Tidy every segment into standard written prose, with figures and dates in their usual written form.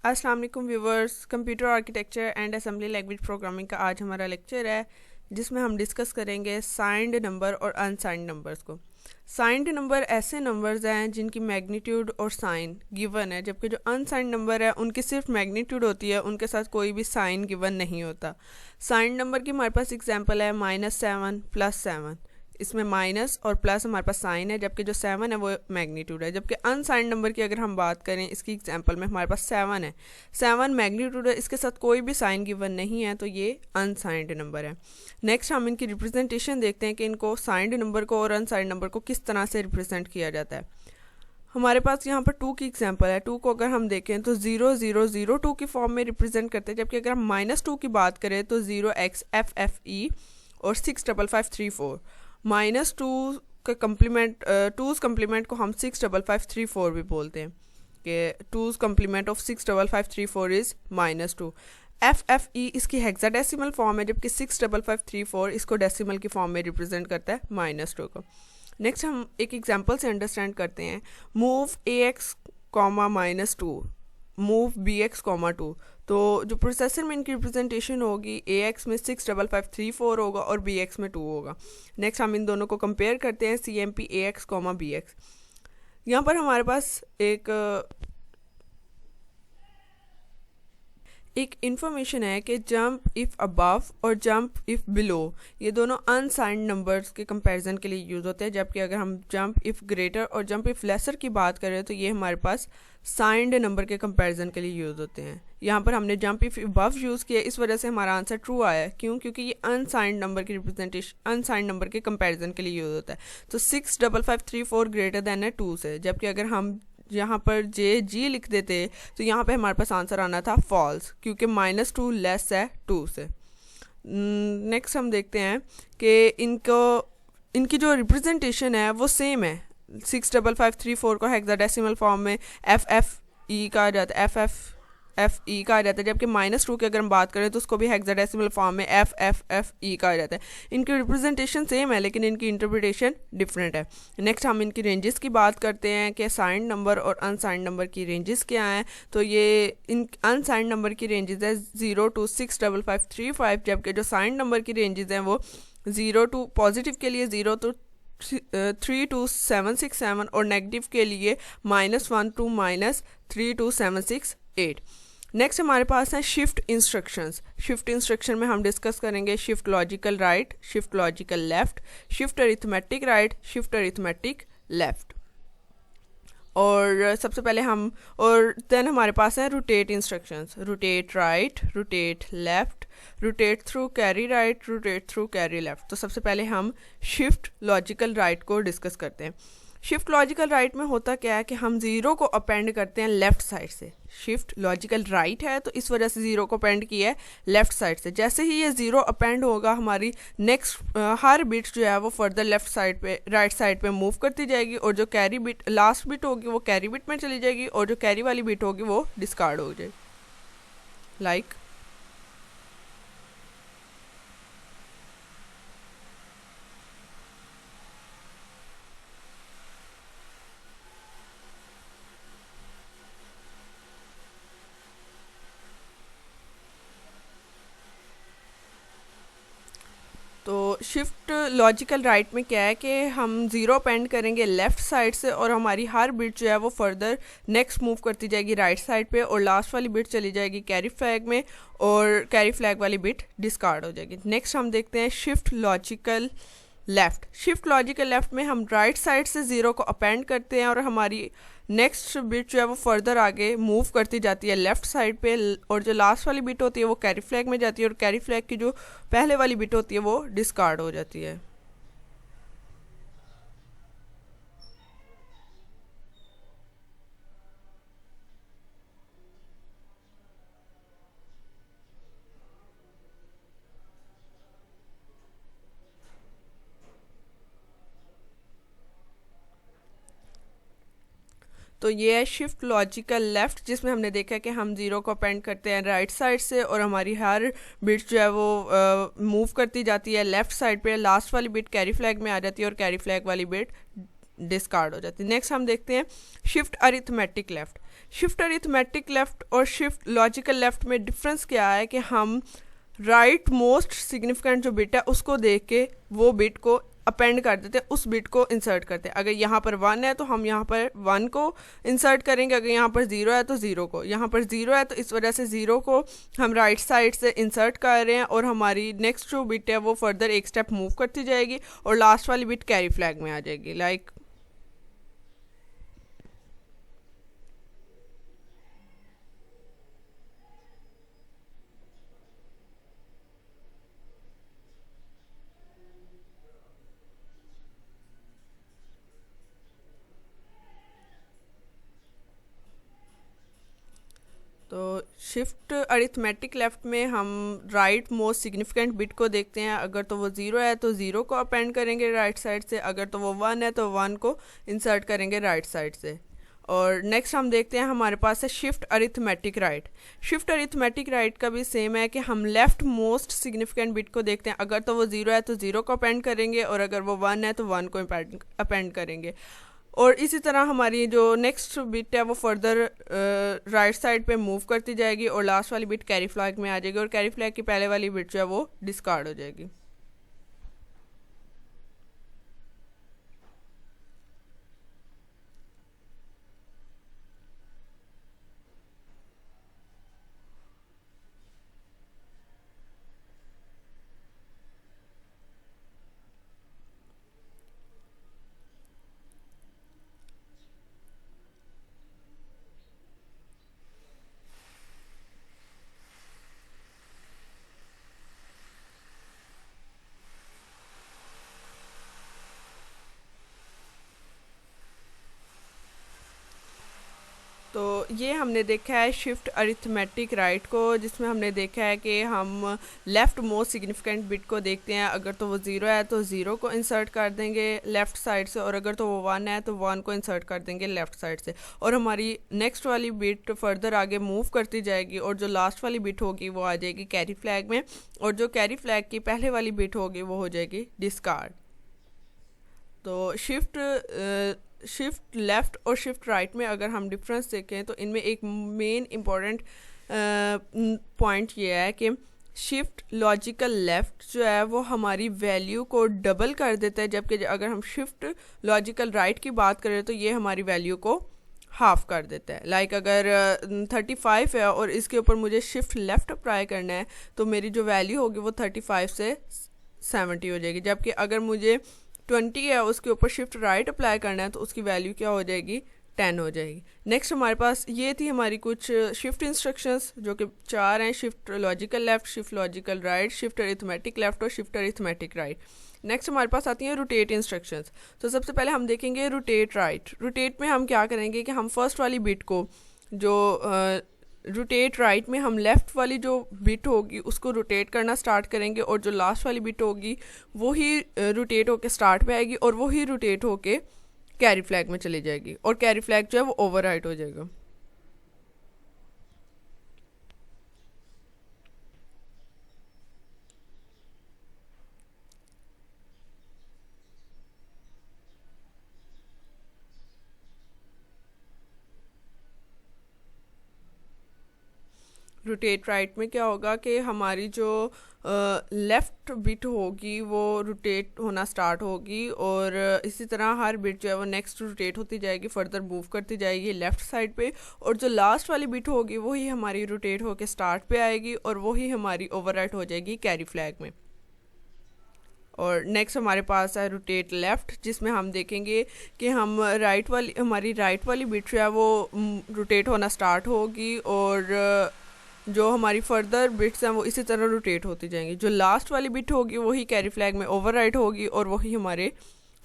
अस्सलाम वालेकुम viewers. Computer architecture and assembly language programming का आज हमारा लेक्चर है जिसमें हम डिस्कस करेंगे साइंड नंबर और अनसाइंड नंबर्स को। साइंड नंबर ऐसे नंबर्स हैं जिनकी मैग्नीट्यूड और साइन गिवन है, जबकि जो अनसाइंड नंबर है उनकी सिर्फ मैग्नीट्यूड होती है, उनके साथ कोई भी साइन गिवन नहीं होता। साइंड नंबर की हमारे पास एग्जांपल है -7 +7। इसमें माइनस और प्लस हमारे पास साइन है, जबकि जो 7 है वो मैग्नीट्यूड है। जबकि अनसाइंड नंबर की अगर हम बात करें, इसकी एग्जांपल में हमारे पास 7 है, 7 मैग्नीट्यूड है, इसके साथ कोई भी साइन गिवन नहीं है, तो ये अनसाइंड नंबर है। नेक्स्ट हम इनकी रिप्रेजेंटेशन देखते हैं कि इनको साइंड नंबर को और अनसाइंड नंबर को किस तरह से रिप्रेजेंट किया जाता है। हमारे पास यहाँ पर 2 की एग्जांपल है। 2 को अगर हम देखें तो 0002 की फॉर्म में रिप्रेजेंट करते हैं, जबकि अगर हम -2 की बात करें तो 0xFFE और 65534। -2 का कम्प्लीमेंट, 2's कम्प्लीमेंट को हम 65534 भी बोलते हैं कि 2's complement of 65534 is -2। FFE इसकी हेक्साडेसिमल फॉर्म है, जबकि 65534 इसको डेसिमल की फॉर्म में रिप्रेजेंट करता है -2 को। नेक्स्ट हम एक एग्जांपल से अंडरस्टैंड करते हैं। Move AX, -2, move BX, 2। तो जो प्रोसेसर में इनकी रिप्रेजेंटेशन होगी, AX में 65534 होगा और BX में 2 होगा। नेक्स्ट हम इन दोनों को कंपेयर करते हैं, CMP AX, BX। यहाँ पर हमारे पास एक इन्फॉर्मेशन है कि जंप इफ़ अबव और जंप इफ़ बिलो, ये दोनों अनसाइंड नंबर्स के कंपैरिजन के लिए यूज़ होते हैं। जबकि अगर हम जंप इफ़ ग्रेटर और जंप इफ़ लेसर की बात करें तो ये हमारे पास साइंड नंबर के कंपैरिजन के लिए यूज़ होते हैं। यहाँ पर हमने जंप इफ़ अबव यूज़ किया, इस वजह से हमारा आंसर ट्रू आया। क्यों? क्योंकि ये अनसाइंड नंबर की रिप्रेजेंटेशन, अनसाइंड नंबर के कंपैरिजन के लिए यूज़ होता है। तो 65534 ग्रेटर देन है 2 से। जबकि अगर हम यहाँ पर JG लिख देते तो यहाँ पे हमारे पास आंसर आना था फॉल्स, क्योंकि -2 लेस है 2 से। नेक्स्ट हम देखते हैं कि इनकी जो रिप्रेजेंटेशन है वो सेम है। 65534 को हेक्साडेसिमल फॉर्म में FFE कहा जाता है, FFE कहा जाता है, जबकि -2 की अगर हम बात करें तो उसको भी हेक्साडेसिमल फॉर्म में FFFE कहा जाता है। इनकी रिप्रेजेंटेशन सेम है लेकिन इनकी इंटरप्रिटेशन डिफरेंट है। नेक्स्ट हम इनकी रेंजेस की बात करते हैं कि साइंड नंबर और अनसाइंड नंबर की रेंजेस क्या हैं। तो ये इन अनसाइंड नंबर की रेंजेस है 0 to 65535, जबकि जो साइंड नंबर की रेंजेस हैं वो 0 to पॉजिटिव के लिए 0 to 3 to 767 और नेगेटिव के लिए -1 to -3 to 768। नेक्स्ट हमारे पास है शिफ्ट इंस्ट्रक्शंस। शिफ्ट इंस्ट्रक्शन में हम डिस्कस करेंगे shift logical right, shift logical left, shift arithmetic right, shift arithmetic left. और सबसे पहले देन हमारे पास है rotate instructions, rotate right, rotate left, rotate through carry right, rotate through carry left. तो सबसे पहले हम शिफ्ट लॉजिकल राइट को डिस्कस करते हैं। शिफ्ट लॉजिकल राइट में होता क्या है कि हम 0 को अपेंड करते हैं लेफ़्ट साइड से। शिफ्ट लॉजिकल राइट है तो इस वजह से 0 को अपेंड किया है लेफ़्ट साइड से। जैसे ही ये 0 अपेंड होगा, हमारी नेक्स्ट हर बिट जो है वो फर्दर लेफ़्ट साइड पे, राइट साइड पे मूव करती जाएगी, और जो कैरी बिट लास्ट बिट होगी वो कैरी बिट में चली जाएगी, और जो कैरी वाली बिट होगी वो डिस्कार्ड हो जाएगी। लाइक तो शिफ्ट लॉजिकल राइट में क्या है कि हम 0 अपेंड करेंगे लेफ़्ट साइड से, और हमारी हर बिट जो है वो फर्दर नेक्स्ट मूव करती जाएगी राइट साइड पे, और लास्ट वाली बिट चली जाएगी कैरी फ्लैग में, और कैरी फ्लैग वाली बिट डिस्कार्ड हो जाएगी। नेक्स्ट हम देखते हैं shift logical left. Shift logical left में हम राइट साइड से 0 को अपेंड करते हैं, और हमारी नेक्स्ट बिट जो है वो फर्दर आगे मूव करती जाती है लेफ़्ट साइड पे, और जो लास्ट वाली बिट होती है वो कैरी फ्लैग में जाती है, और कैरी फ्लैग की जो पहले वाली बिट होती है वो डिस्कार्ड हो जाती है। तो ये है शिफ्ट लॉजिकल लेफ़्ट, जिसमें हमने देखा कि हम 0 को अपेंड करते हैं राइट साइड से, और हमारी हर बिट जो है वो मूव करती जाती है लेफ़्ट साइड पे। लास्ट वाली बिट कैरी फ्लैग में आ जाती है और कैरी फ्लैग वाली बिट डिस्कार्ड हो जाती है। नेक्स्ट हम देखते हैं shift arithmetic left. Shift arithmetic left और शिफ्ट लॉजिकल लेफ़्ट में डिफरेंस क्या है कि हम राइट मोस्ट सिग्निफिकेंट जो बिट है उसको देख के वो बिट को अपेंड कर देते हैं, उस बिट को इंसर्ट करते हैं। अगर यहाँ पर 1 है तो हम यहाँ पर 1 को इंसर्ट करेंगे, अगर यहाँ पर 0 है तो 0 को, यहाँ पर 0 है तो इस वजह से 0 को हम राइट साइड से इंसर्ट कर रहे हैं और हमारी नेक्स्ट जो बिट है वो फर्दर एक स्टेप मूव करती जाएगी और लास्ट वाली बिट कैरी फ्लैग में आ जाएगी। लाइक तो शिफ्ट अरिथमेटिक लेफ़्ट में हम राइट मोस्ट सिग्निफिकेंट बिट को देखते हैं, अगर तो वो 0 है तो 0 को अपेंड करेंगे राइट साइड से, अगर तो वो 1 है तो 1 को इंसर्ट करेंगे राइट साइड से। और नेक्स्ट हम देखते हैं हमारे पास है shift arithmetic right. Shift arithmetic right का भी सेम है कि हम लेफ़्ट मोस्ट सिग्निफिकेंट बिट को देखते हैं, अगर तो वो 0 है तो 0 को अपेंड करेंगे और अगर वो 1 है तो 1 को अपेंड करेंगे। और इसी तरह हमारी जो नेक्स्ट बिट है वो फर्दर राइट साइड पे मूव करती जाएगी और लास्ट वाली बिट कैरी फ्लैग में आ जाएगी और कैरी फ्लैग की पहले वाली बिट जो है वो डिस्कार्ड हो जाएगी। तो ये हमने देखा है शिफ्ट अरिथमेटिक राइट को, जिसमें हमने देखा है कि हम लेफ़्ट मोस्ट सिग्निफिकेंट बिट को देखते हैं, अगर तो वो 0 है तो 0 को इंसर्ट कर देंगे लेफ़्ट साइड से और अगर तो वो 1 है तो 1 को इंसर्ट कर देंगे लेफ़्ट साइड से और हमारी नेक्स्ट वाली बिट फर्दर आगे मूव करती जाएगी और जो लास्ट वाली बिट होगी वो आ जाएगी कैरी फ्लैग में और जो कैरी फ्लैग की पहले वाली बिट होगी वो हो जाएगी डिस्कार्ड। तो शिफ्ट लेफ़्ट और शिफ्ट राइट में अगर हम डिफरेंस देखें तो इनमें एक मेन इम्पॉर्टेंट पॉइंट ये है कि शिफ्ट लॉजिकल लेफ़्ट जो है वो हमारी वैल्यू को डबल कर देता है, जबकि अगर हम शिफ्ट लॉजिकल राइट की बात करें तो ये हमारी वैल्यू को हाफ कर देता है। लाइक अगर 35 है और इसके ऊपर मुझे शिफ्ट लेफ़्ट अप्लाई करना है तो मेरी जो वैल्यू होगी वो 35 से 70 हो जाएगी, जबकि अगर मुझे 20 है उसके ऊपर शिफ्ट राइट अप्लाई करना है तो उसकी वैल्यू क्या हो जाएगी 10 हो जाएगी। नेक्स्ट हमारे पास ये थी हमारी कुछ शिफ्ट इंस्ट्रक्शंस जो कि 4 हैं, shift logical left, shift logical right, shift arithmetic left और शिफ्ट अरिथमेटिक राइट। नेक्स्ट हमारे पास आती हैं रोटेट इंस्ट्रक्शंस। तो सबसे पहले हम देखेंगे रोटेट राइट। रोटेट में हम क्या करेंगे कि हम फर्स्ट वाली बिट को जो रोटेट राइट में हम लेफ़्ट वाली जो बिट होगी उसको रोटेट करना स्टार्ट करेंगे और जो लास्ट वाली बिट होगी वो ही रोटेट होके स्टार्ट पे आएगी और वो ही रोटेट होके कैरी फ्लैग में चली जाएगी और कैरी फ्लैग जो है वो ओवरराइट हो जाएगा। रोटेट राइट में क्या होगा कि हमारी जो लेफ़्ट बिट होगी वो रोटेट होना स्टार्ट होगी और इसी तरह हर बिट जो है वो नेक्स्ट रोटेट होती जाएगी, फर्दर मूव करती जाएगी लेफ़्ट साइड पे और जो लास्ट वाली बिट होगी वही हमारी रोटेट होके स्टार्ट पे आएगी और वही हमारी ओवरराइट हो जाएगी कैरी फ्लैग में। और नेक्स्ट हमारे पास है रोटेट लेफ़्ट, जिसमें हम देखेंगे कि हम हमारी राइट वाली बिट जो है वो रोटेट होना स्टार्ट होगी और जो हमारी फर्दर बिट्स हैं वो इसी तरह रोटेट होती जाएंगी। जो लास्ट वाली बिट होगी वही कैरी फ्लैग में ओवरराइट होगी और वही हमारे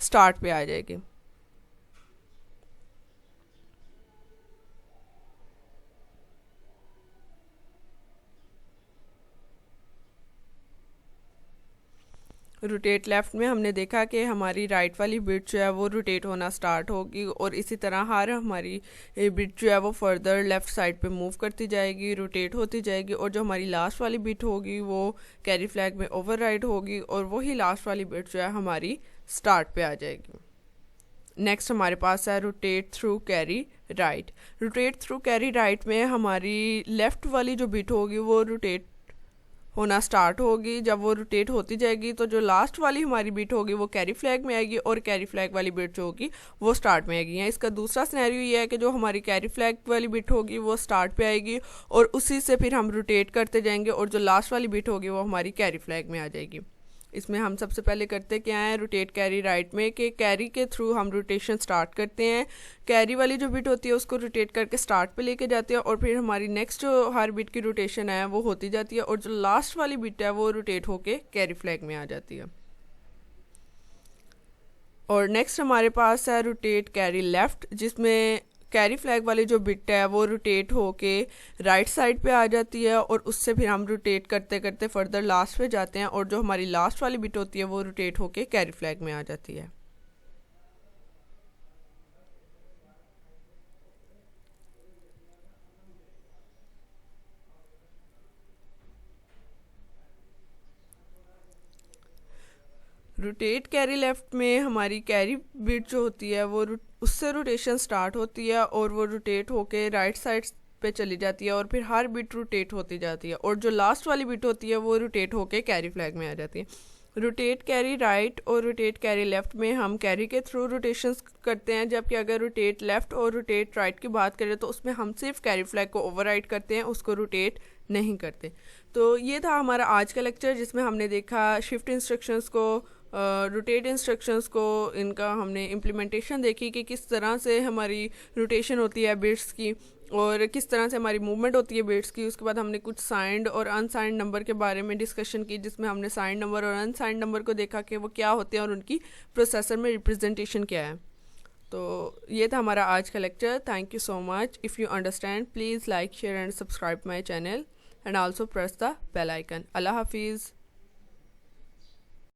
स्टार्ट पे आ जाएगी। रोटेट लेफ़्ट में हमने देखा कि हमारी राइट वाली बिट जो है वो रोटेट होना स्टार्ट होगी और इसी तरह हर हमारी बिट जो है वो फर्दर लेफ़्ट साइड पे मूव करती जाएगी, रोटेट होती जाएगी और जो हमारी लास्ट वाली बिट होगी वो कैरी फ्लैग में ओवरराइड होगी और वही लास्ट वाली बिट जो है हमारी स्टार्ट पे आ जाएगी। नेक्स्ट हमारे पास है rotate through carry right. Rotate through carry right में हमारी लेफ़्ट वाली जो बिट होगी वो रोटेट होना स्टार्ट होगी। जब वो रोटेट होती जाएगी तो जो लास्ट वाली हमारी बिट होगी वो कैरी फ्लैग में आएगी और कैरी फ्लैग वाली बिट जो होगी वो स्टार्ट में आएगी। या इसका दूसरा सिनेरियो ये है कि जो हमारी कैरी फ्लैग वाली बिट होगी वो स्टार्ट पे आएगी और उसी से फिर हम रोटेट करते जाएंगे और जो लास्ट वाली बिट होगी वो हमारी कैरी फ्लैग में आ जाएगी। इसमें हम सबसे पहले करते क्या है रोटेट कैरी राइट में कि कैरी के थ्रू हम रोटेशन स्टार्ट करते हैं। कैरी वाली जो बिट होती है उसको रोटेट करके स्टार्ट पे लेके जाते हैं और फिर हमारी नेक्स्ट जो हर बिट की रोटेशन है वो होती जाती है और जो लास्ट वाली बिट है वो रोटेट होके कैरी फ्लैग में आ जाती है। और नेक्स्ट हमारे पास है रोटेट कैरी लेफ़्ट, जिसमें कैरी फ्लैग वाली जो बिट है वो रोटेट होके राइट साइड पे आ जाती है और उससे फिर हम रोटेट करते करते फर्दर लास्ट पे जाते हैं और जो हमारी लास्ट वाली बिट होती है वो रोटेट होके कैरी फ्लैग में आ जाती है। रोटेट कैरी लेफ़्ट में हमारी कैरी बिट जो होती है वो उससे रोटेशन स्टार्ट होती है और वो रोटेट होके राइट साइड पे चली जाती है और फिर हर बिट रोटेट होती जाती है और जो लास्ट वाली बिट होती है वो रोटेट होके कैरी फ्लैग में आ जाती है। रोटेट कैरी राइट और रोटेट कैरी लेफ़्ट में हम कैरी के थ्रू रोटेशंस करते हैं, जबकि अगर रोटेट लेफ़्ट और रोटेट राइट की बात करें तो उसमें हम सिर्फ कैरी फ्लैग को ओवरराइड करते हैं, उसको रोटेट नहीं करते। तो ये था हमारा आज का लेक्चर जिसमें हमने देखा शिफ्ट इंस्ट्रक्शंस को, रोटेट इंस्ट्रक्शंस को, इनका हमने इम्प्लीमेंटेशन देखी कि किस तरह से हमारी रोटेशन होती है बिट्स की और किस तरह से हमारी मूवमेंट होती है बिट्स की। उसके बाद हमने कुछ साइंड और अनसाइंड नंबर के बारे में डिस्कशन की, जिसमें हमने साइंड नंबर और अनसाइंड नंबर को देखा कि वो क्या होते हैं और उनकी प्रोसेसर में रिप्रेजेंटेशन क्या है। तो ये था हमारा आज का lecture. Thank you so much. If you understand please like share and subscribe my channel and also press the bell icon. Allah Hafiz.